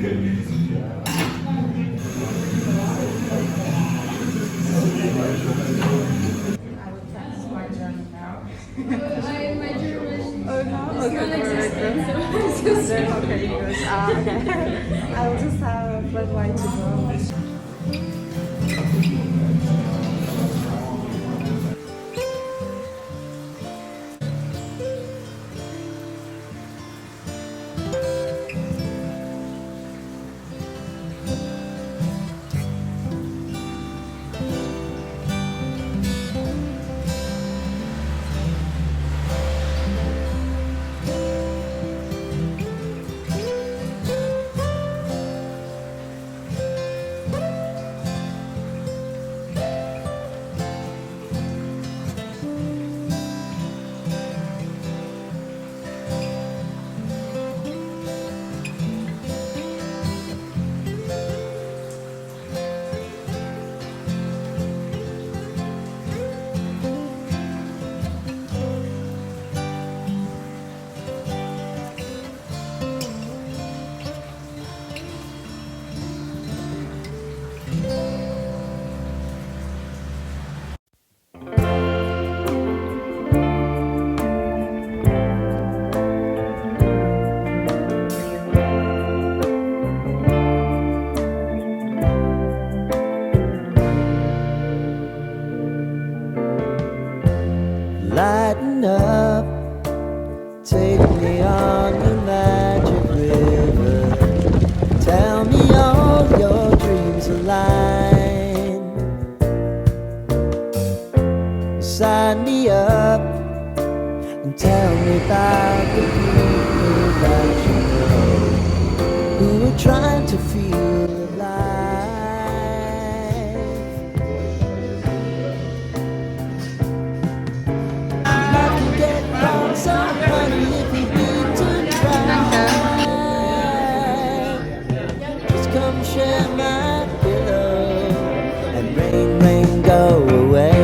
Oh no? Okay, okay. I will just have red, white to go. Lighten up, take me on the magic river. Tell me all your dreams align. Sign me up and tell me about the people that you know who are trying to feel alive. So honey, if you need to try, just come share my pillow and rain, rain, go away.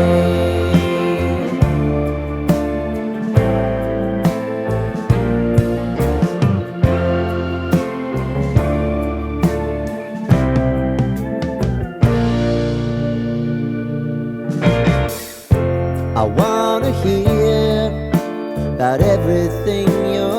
I wanna hear about everything you're